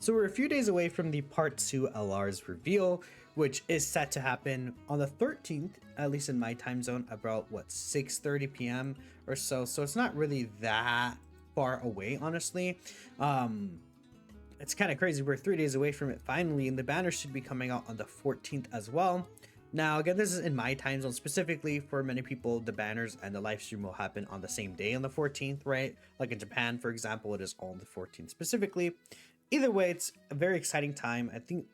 So we're a few days away from the Part 2 LR's reveal, which is set to happen on the 13th, at least in my time zone, about what, 6:30 p.m. or so. So it's not really that far away, honestly. It's kind of crazy. We're 3 days away from it finally, and the banner should be coming out on the 14th as well. Now, again, this is in my time zone specifically. For many people, the banners and the live stream will happen on the same day on the 14th, right? Like in Japan, for example, it is on the 14th specifically. Either way, it's a very exciting time. I think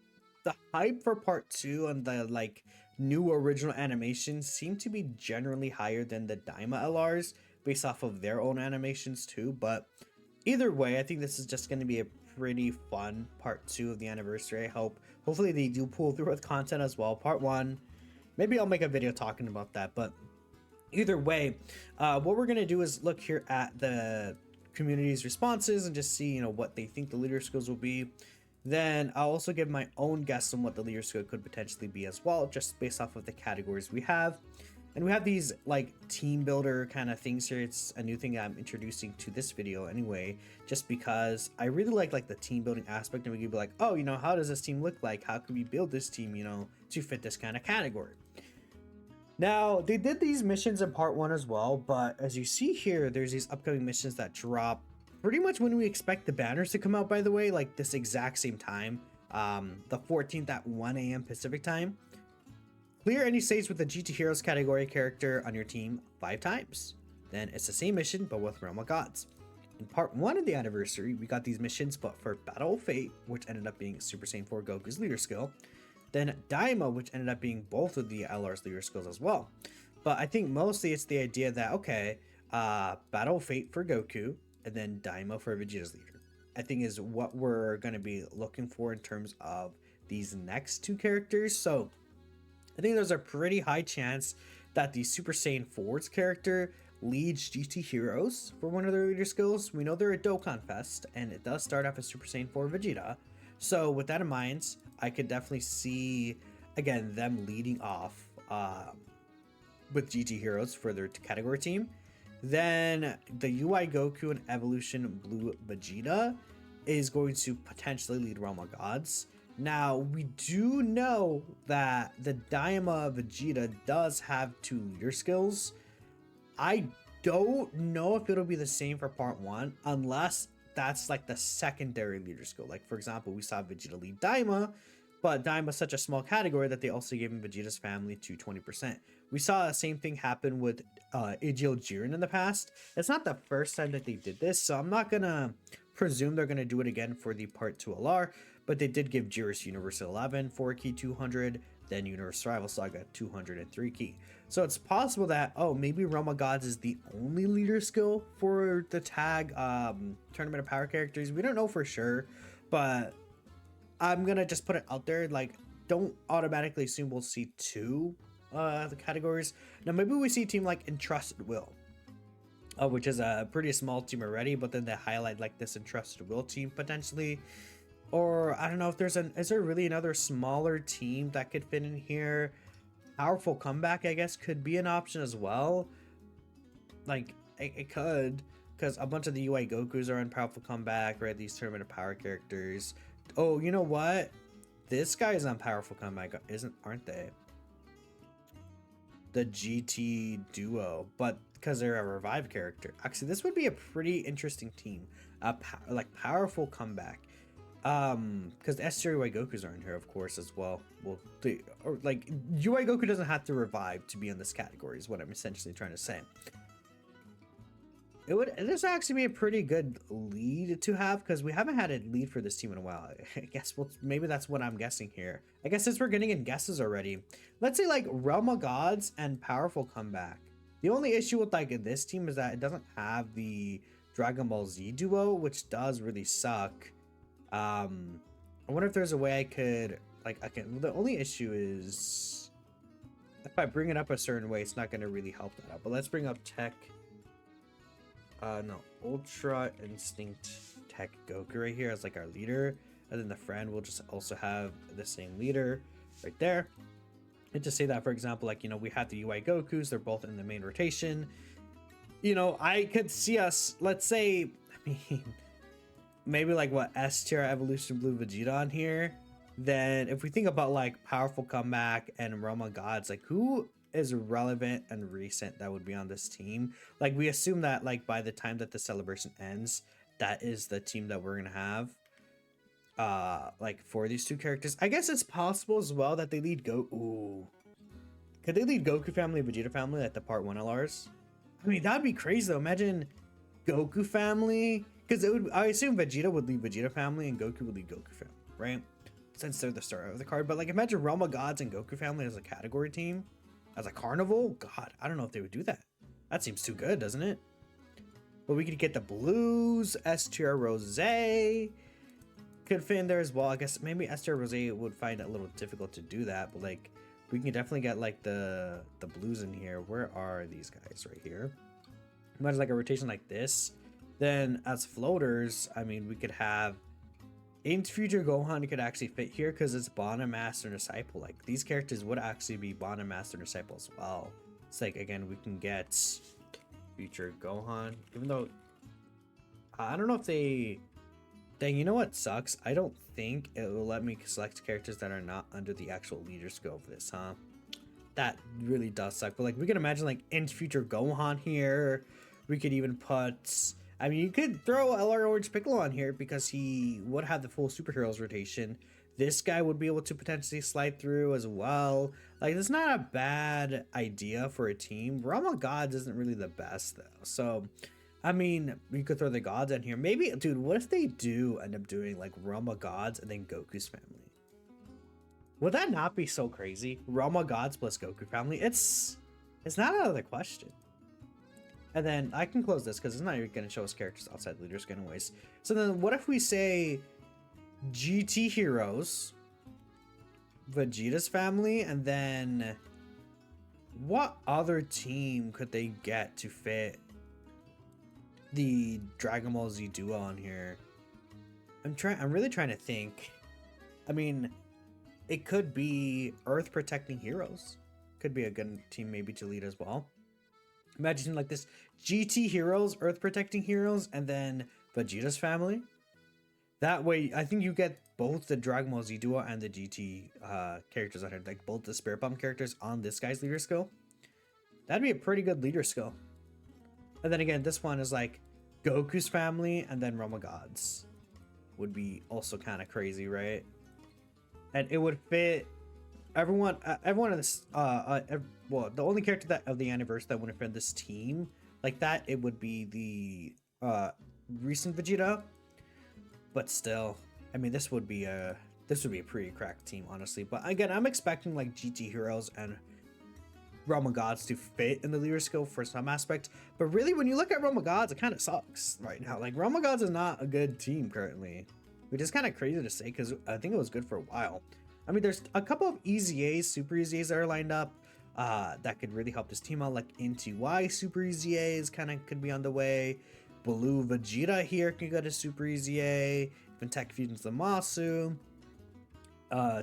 the hype for part 2 and the like new original animations seem to be generally higher than the Daima LRs based off of their own animations too. But either way, I think this is just going to be a pretty fun part 2 of the anniversary. Hopefully they do pull through with content as well. Part 1, maybe I'll make a video talking about that. But either way, what we're going to do is look here at the community's responses and just see, what they think the leader skills will be. Then I'll also give my own guess on what the leader skill could potentially be as well, just based off of the categories we have. And we have these like team builder kind of things here. It's a new thing I'm introducing to this video anyway, just because I really like the team building aspect, and we could be like, oh, how does this team look like? How could we build this team, to fit this kind of category? Now, they did these missions in part 1 as well, but as you see here, there's these upcoming missions that drop pretty much when we expect the banners to come out, by the way, like this exact same time, the 14th at 1 a.m. Pacific time. Clear any stage with the GT Heroes category character on your team 5 times. Then it's the same mission, but with Realm of Gods. In part 1 of the anniversary, we got these missions, but for Battle of Fate, which ended up being Super Saiyan 4 Goku's leader skill. Then Daima, which ended up being both of the LR's leader skills as well. But I think mostly it's the idea that, okay, Battle of Fate for Goku, and then Daima for Vegeta's leader, I think is what we're going to be looking for in terms of these next 2 characters. So I think there's a pretty high chance that the Super Saiyan 4's character leads GT Heroes for one of their leader skills. We know they're a Dokkan Fest, and it does start off as Super Saiyan 4 Vegeta. So with that in mind, I could definitely see, again, them leading off with GT Heroes for their category team. Then the UI Goku and Evolution Blue Vegeta is going to potentially lead Realm of Gods. Now, we do know that the Daima Vegeta does have 2 leader skills. I don't know if it'll be the same for part 1, unless that's like the secondary leader skill. Like, for example, we saw Vegeta lead Daima, but Daima is such a small category that they also gave him Vegeta's family to 20%. We saw the same thing happen with Agile Jiren in the past. It's not the first time that they did this, so I'm not gonna presume they're gonna do it again for the part 2 LR, but they did give Jiris Universe 11 4 key 200, then Universe Rival Saga 203 key. So it's possible that, maybe Realm of Gods is the only leader skill for the tag Tournament of Power characters. We don't know for sure, but I'm gonna just put it out there, like, don't automatically assume we'll see 2 the categories. Now maybe we see a team like Entrusted Will, which is a pretty small team already, but then they highlight like this Entrusted Will team potentially. Or I don't know if is there really another smaller team that could fit in here? Powerful Comeback, I guess, could be an option as well. Like, it could, because a bunch of the UI Gokus are in Powerful Comeback, right? These Tournament of Power characters. Oh, you know what? This guy is on Powerful Comeback, aren't they? The GT Duo, but because they're a Revive character. Actually, this would be a pretty interesting team. Like Powerful Comeback. Because the S-Series UI Gokus are in here, of course, as well. Well, UI Goku doesn't have to revive to be in this category, is what I'm essentially trying to say. This actually be a pretty good lead to have, because we haven't had a lead for this team in a while. I guess maybe that's what I'm guessing here. I guess since we're getting in guesses already, let's say like Realm of Gods and Powerful Comeback. The only issue with like this team is that it doesn't have the Dragon Ball Z duo, which does really suck. I wonder if there's a way I could the only issue is if I bring it up a certain way, it's not going to really help that out. But let's bring up Tech. No, Ultra Instinct Tech Goku right here as like our leader, and then the friend will just also have the same leader right there. And to say that, for example, like, we have the UI Gokus, they're both in the main rotation. I could see us, let's say, maybe like what S tier evolution blue Vegeta on here, then if we think about like powerful comeback and Roma gods, like who is relevant and recent that would be on this team? Like we assume that like by the time that the celebration ends, that is the team that we're gonna have. Like for these two characters, I guess it's possible as well that they lead Ooh, could they lead Goku family, Vegeta family at the part 1 LRs? I mean, that'd be crazy though. Imagine Goku family, because it would. I assume Vegeta would lead Vegeta family and Goku would lead Goku family, right? Since they're the star of the card. But like, imagine Realm of Gods and Goku family as a category team, as a carnival. God, I don't know if they would do that. That seems too good, doesn't it? But we could get the Blues, S tier Rose could fit in there as well. I guess maybe S tier Rose would find it a little difficult to do that, but like we can definitely get like the Blues in here. Where are these guys? Right here. Imagine like a rotation like this. Then as floaters, I mean, we could have in future Gohan could actually fit here because it's Bond and Master and Disciple. Like these characters would actually be Bond and Master and Disciple as well. It's like again we can get future Gohan, even though I don't know if they. Dang, you know what sucks? I don't think it will let me select characters that are not under the actual leader skill of this, huh? That really does suck. But like we can imagine like in future Gohan here. We could even put, I mean, you could throw LR Orange Piccolo on here because he would have the full superheroes rotation. This guy would be able to potentially slide through as well. Like, it's not a bad idea for a team. Realm of Gods isn't really the best, though. So, I mean, we could throw the gods in here. Maybe, dude, what if they do end up doing, like, Realm of Gods and then Goku's family? Would that not be so crazy? Realm of Gods plus Goku family? It's not out of the question. And then I can close this because it's not even going to show us characters outside the leader skin anyways. So then what if we say GT Heroes, Vegeta's family, and then what other team could they get to fit the Dragon Ball Z duo on here? I'm really trying to think. I mean, it could be Earth Protecting Heroes. Could be a good team maybe to lead as well. Imagine like this GT Heroes, Earth Protecting Heroes, and then Vegeta's family. That way, I think you get both the Dragon Ball Z duo and the GT characters on here. Like both the Spirit Bomb characters on this guy's leader skill. That'd be a pretty good leader skill. And then again, this one is like Goku's family and then Realm of Gods. Would be also kind of crazy, right? And it would fit everyone in this well, the only character that of the Universe that would fit in this team like that, it would be the recent Vegeta. But still, I mean, this would be a pretty cracked team, honestly. But again, I'm expecting like GT Heroes and Realm of Gods to fit in the leader skill for some aspect. But really, when you look at Realm of Gods, it kind of sucks right now. Like, Realm of Gods is not a good team currently, which is kind of crazy to say because I think it was good for a while. I mean, there's a couple of Easy A's, Super Easy A's that are lined up that could really help this team out. Like, Into Y Super Easy A's kind of could be on the way. Blue Vegeta here can go to Super Easy A. Even Tech Fusions Zamasu.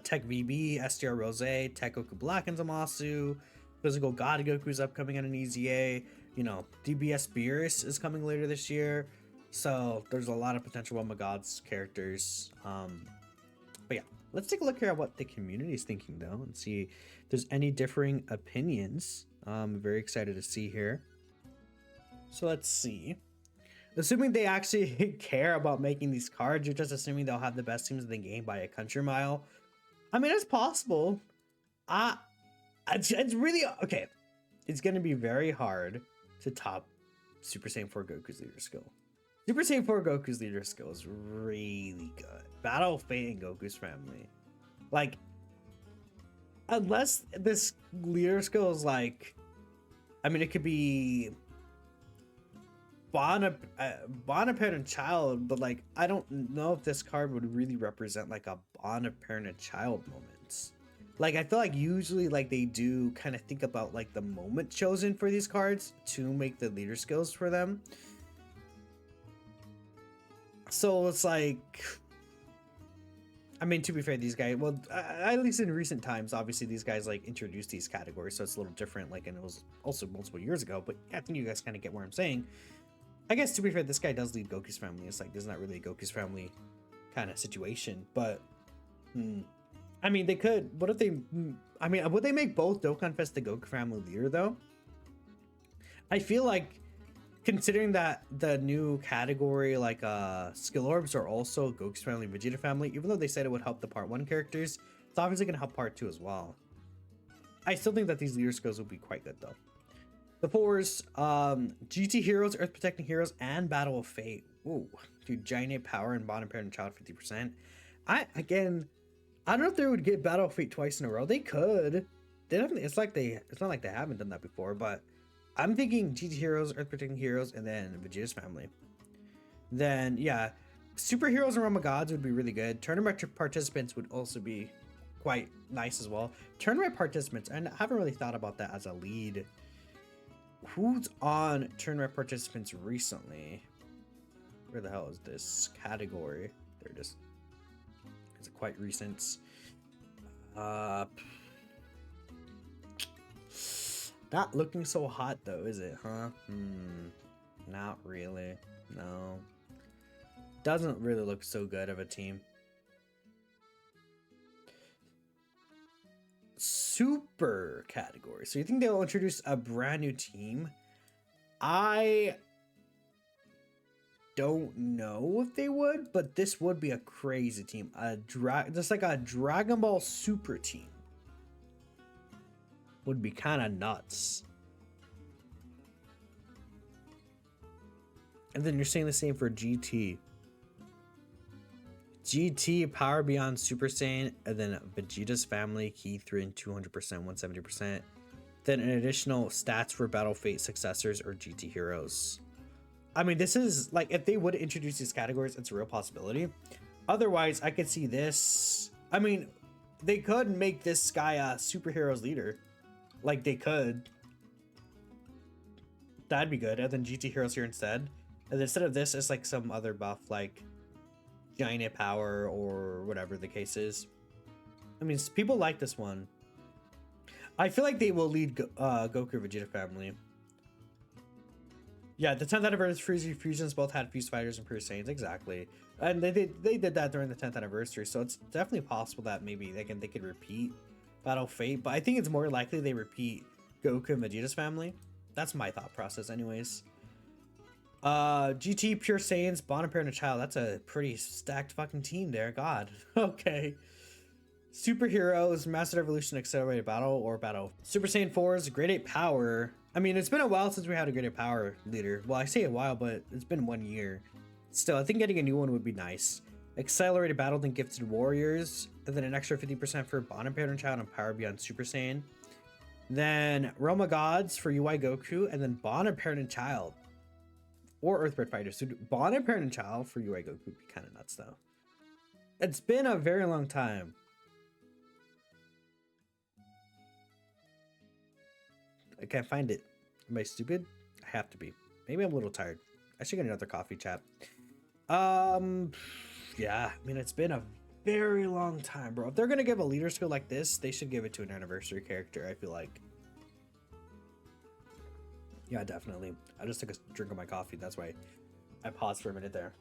Tech VB, STR Rose, Tech Goku Black and Zamasu. Physical God Goku is upcoming on an Easy A. You know, DBS Beerus is coming later this year. So there's a lot of potential Realm of Gods characters. But yeah, let's take a look here at what the community is thinking though and see if there's any differing opinions. I'm very excited to see here. So let's see. Assuming they actually care about making these cards, you're just assuming they'll have the best teams in the game by a country mile. I mean, it's possible. It's really okay. It's gonna be very hard to top Super Saiyan 4 Goku's leader skill. Super Saiyan 4 Goku's leader skill is really good. Battle of Fate and Goku's family. Like, unless this leader skill is like, I mean, it could be Bond a parent child, but like, I don't know if this card would really represent like a Bond a parent and child moments. Like, I feel like usually like they do kind of think about like the moment chosen for these cards to make the leader skills for them. So it's like, I mean, to be fair, these guys, well, at least in recent times, obviously these guys like introduced these categories, so it's a little different. Like, and it was also multiple years ago, but I think you guys kind of get what I'm saying. I guess to be fair, this guy does lead Goku's family. It's like there's not really a Goku's family kind of situation, but I mean, they could. What if they? I mean, would they make both Dokkan Fest the Goku family leader though? I feel like, considering that the new category like skill orbs are also Goku's family, Vegeta family, even though they said it would help the part 1 characters, it's obviously gonna help part 2 as well. I still think that these leader skills will be quite good though. The 4s, GT Heroes, Earth Protecting Heroes, and Battle of Fate. Ooh, dude, Giant Ape Power and Bond Parent and Child 50%. I don't know if they would get Battle of Fate twice in a row. They could. They definitely. It's not like they haven't done that before. But I'm thinking GT Heroes, Earth Protecting Heroes, and then Vegeta's family. Then yeah, Superheroes and Realm of Gods would be really good. Tournament participants would also be quite nice as well. Tournament participants, and I haven't really thought about that as a lead. Who's on tournament participants recently? Where the hell is this category? There it is. It's quite recent. Not looking so hot though, is it, huh? Not really. No. Doesn't really look so good of a team. Super category. So you think they'll introduce a brand new team? I don't know if they would, but this would be a crazy team. Just like a Dragon Ball Super team would be kind of nuts. And then you're saying the same for GT. GT, Power Beyond Super Saiyan, and then Vegeta's family, Key 3 and 200%, 170%. Then an additional stats for Battle Fate successors or GT heroes. I mean, this is like, if they would introduce these categories, it's a real possibility. Otherwise, I could see this. I mean, they could make this guy a superheroes leader. Like, they could. That'd be good. And then GT heroes here instead. And instead of this, it's like some other buff, like Giant Power or whatever the case is. I mean, people like this one. I feel like they will lead Goku Vegeta family. Yeah, the 10th anniversary fusions both had fused fighters and pure Saiyans, exactly. And they did that during the 10th anniversary, so it's definitely possible that maybe they could repeat Battle Fate, but I think it's more likely they repeat Goku and Vegeta's family. That's my thought process anyways. GT Pure Saiyans, Bond and Parent and Child. That's a pretty stacked fucking team there. God. Okay. Superheroes, Master Evolution, Accelerated Battle, or Battle. Super Saiyan 4's Great Ape Power. I mean, it's been a while since we had a Great Ape Power leader. Well, I say a while, but it's been 1 year. Still, I think getting a new one would be nice. Accelerated Battle, then Gifted Warriors. And then an extra 50% for Bond and Parent and Child and Power Beyond Super Saiyan. Then Realm of Gods for UI Goku. And then Bond and Parent and Child. Or Earthbred Fighters. So Bond and Parent and Child for UI Goku would be kind of nuts, though. It's been a very long time. I can't find it. Am I stupid? I have to be. Maybe I'm a little tired. I should get another coffee, chat. Yeah. I mean, it's been a very long time, bro. If they're gonna give a leader skill like this, they should give it to an anniversary character, I feel like. Yeah, definitely. I just took a drink of my coffee. That's why I paused for a minute there.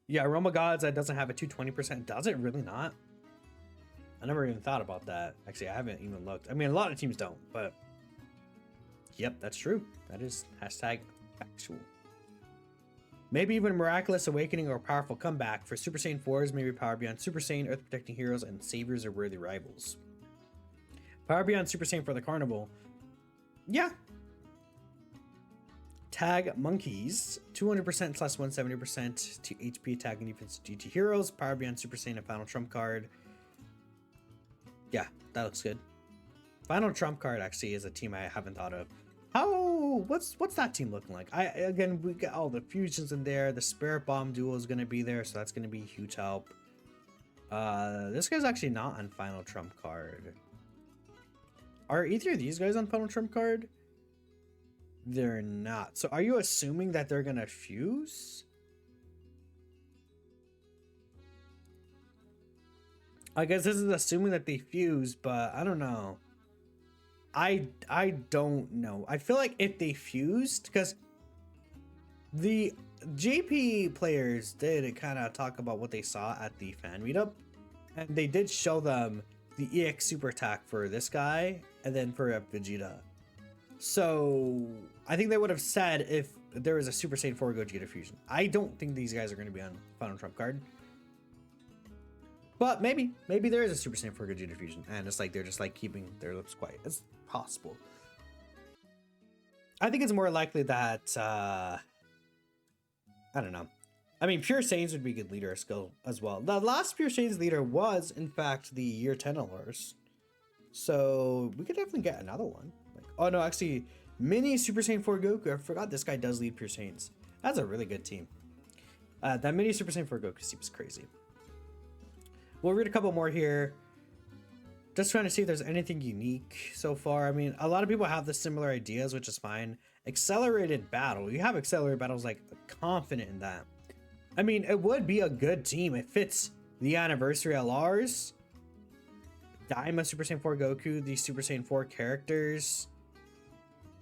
Yeah, Realm of Gods, that doesn't have a 220%. Does it really not? I never even thought about that. Actually, I haven't even looked. I mean, a lot of teams don't, but yep, that's true. That is hashtag factual. Maybe even Miraculous Awakening or Powerful Comeback for Super Saiyan 4s, maybe Power Beyond Super Saiyan, Earth Protecting Heroes, and Saviors or Worthy Rivals. Power Beyond Super Saiyan for the Carnival. Yeah. Tag Monkeys, 200% plus 170% to HP attack and defense GT Heroes, Power Beyond Super Saiyan and Final Trump card. Yeah, that looks good. Final Trump card actually is a team I haven't thought of. What's that team looking like? Again, we got all the fusions in there. The Spirit Bomb duo is going to be there, so that's going to be a huge help. This guy's actually not on Final Trump card. Are either of these guys on Final Trump card? They're not. So are you assuming that they're going to fuse? I guess this is assuming that they fuse, but I don't know. I don't know. I feel like if they fused, because the JP players did kind of talk about what they saw at the fan meetup, and they did show them the EX super attack for this guy and then for Vegeta. So I think they would have said if there was a Super Saiyan 4 Gogeta fusion. I don't think these guys are going to be on Final Trump card. But maybe there is a Super Saiyan 4 Gogeta fusion, and it's like they're just like keeping their lips quiet. It's possible. I think it's more likely that I don't know. I mean, Pure Saiyans would be a good leader skill as well. The last Pure Saiyans leader was, in fact, the Year 10 LRs. So we could definitely get another one. Like, oh no, actually, Mini Super Saiyan 4 Goku. I forgot this guy does lead Pure Saiyans. That's a really good team. That Mini Super Saiyan 4 Goku seems crazy. We'll read a couple more here. Just trying to see if there's anything unique so far. I mean, a lot of people have the similar ideas, which is fine. Accelerated battle. You have accelerated battles, like, confident in that. I mean, it would be a good team. It fits the anniversary LRs. Daima Super Saiyan 4 Goku, the Super Saiyan 4 characters.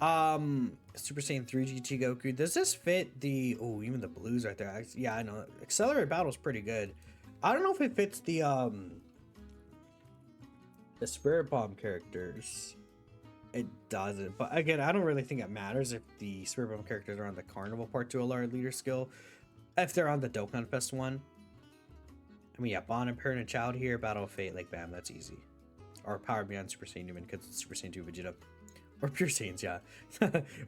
Super Saiyan 3 GT Goku. Does this fit the... Oh, even the blues right there. Yeah, I know. Accelerated battle is pretty good. I don't know if it fits the Spirit Bomb characters. It doesn't. But again, I don't really think it matters if the Spirit Bomb characters are on the Carnival Part 2 LR leader skill. If they're on the Dokkan Fest one. I mean, yeah, Bond and Parent and Child here. Battle of Fate, like, bam, that's easy. Or Power Beyond Super Saiyan Newman, because it's Super Saiyan 2 Vegeta. Or Pure Saiyans, yeah.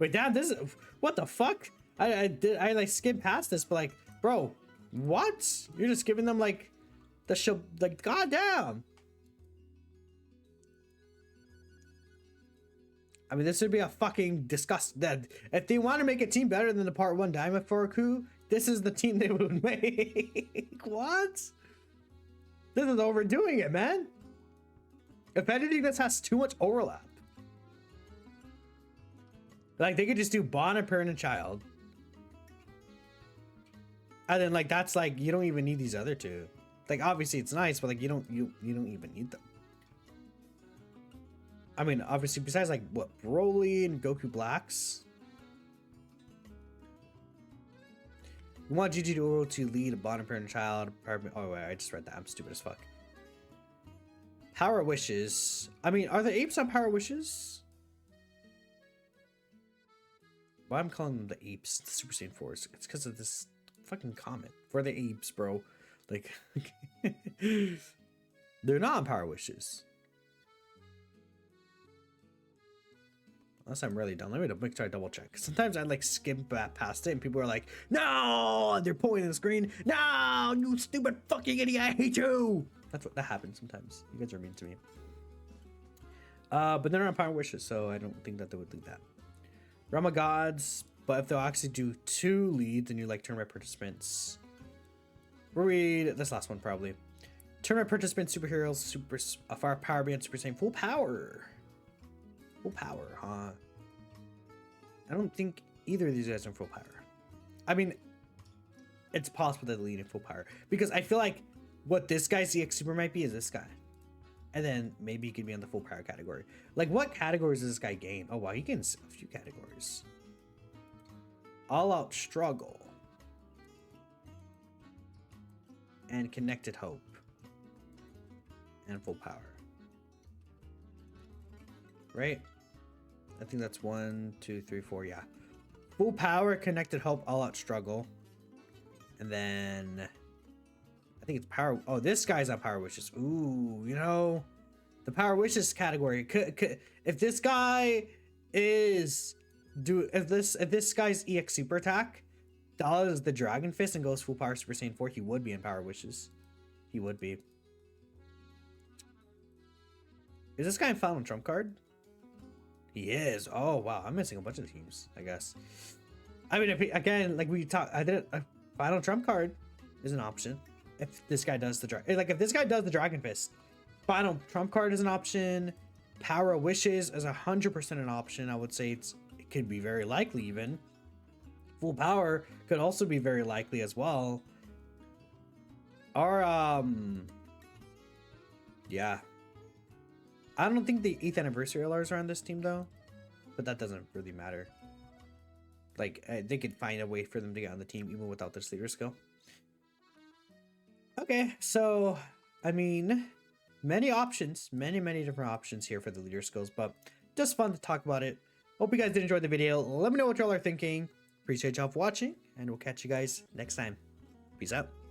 Wait, damn, this is... What the fuck? I like, skimmed past this, but, like, bro, what? You're just giving them, like, the show... Like, goddamn! I mean, this would be a fucking disgust. That if they want to make a team better than the Part 1 Diamond Forku, this is the team they would make. What? This is overdoing it, man. If anything, this has too much overlap. Like, they could just do Bond and Parent and Child. And then, like, that's like, you don't even need these other two. Like, obviously it's nice, but like, you don't even need them. I mean, obviously, besides like what, Broly and Goku Blacks. We want Gigi to lead a Bond and Parent and Child. Oh wait, I just read that. I'm stupid as fuck. Power Wishes. I mean, are the apes on Power Wishes? Why I'm calling them the apes, the Super Saiyan 4s? It's because of this fucking comment. For the apes, bro. Like, they're not on Power Wishes. Unless I'm really done. Let me make sure I double check. Sometimes I like skim past it and people are like, no, they're pointing at the screen. No, you stupid fucking idiot. I hate you. That's what that happens sometimes. You guys are mean to me. But they're not on Power Wishes, so I don't think that they would do that. Realm of Gods, but if they'll actually do 2 leads and you like tournament participants. We'll read this last one probably. Tournament participants, superheroes, super fire power band, Super Saiyan, full power. Full power, huh? I don't think either of these guys are in full power. I mean, it's possible that they lead in full power because I feel like what this guy's EX super might be is this guy. And then maybe he could be on the full power category. Like, what categories does this guy gain? Oh, wow, he gains a few categories. All Out Struggle. And Connected Hope. And full power. Right? I think that's 1, 2, 3, 4, yeah. Full power, Connected Hope, All Out Struggle. And then... I think it's Power... Oh, this guy's on Power Wishes. Ooh, you know... The Power Wishes category. If this guy is... If this guy's EX Super Attack does the Dragon Fist and goes full power Super Saiyan 4, he would be in Power Wishes. He would be. Is this guy in Final Trump card? He is. Oh, wow. I'm missing a bunch of teams, I guess. I mean, if he, again, like we talked, I did a Final Trump card is an option. If this guy does the if this guy does the Dragon Fist, Final Trump card is an option. Power of Wishes is 100% an option. I would say it could be very likely even. Full power could also be very likely as well. Or yeah. I don't think the 8th anniversary LRs are on this team though, but that doesn't really matter. Like they could find a way for them to get on the team even without this leader skill. Okay, so I mean, many options, many different options here for the leader skills, but just fun to talk about it. Hope you guys did enjoy the video. Let me know what y'all are thinking. Appreciate y'all for watching, and we'll catch you guys next time. Peace out.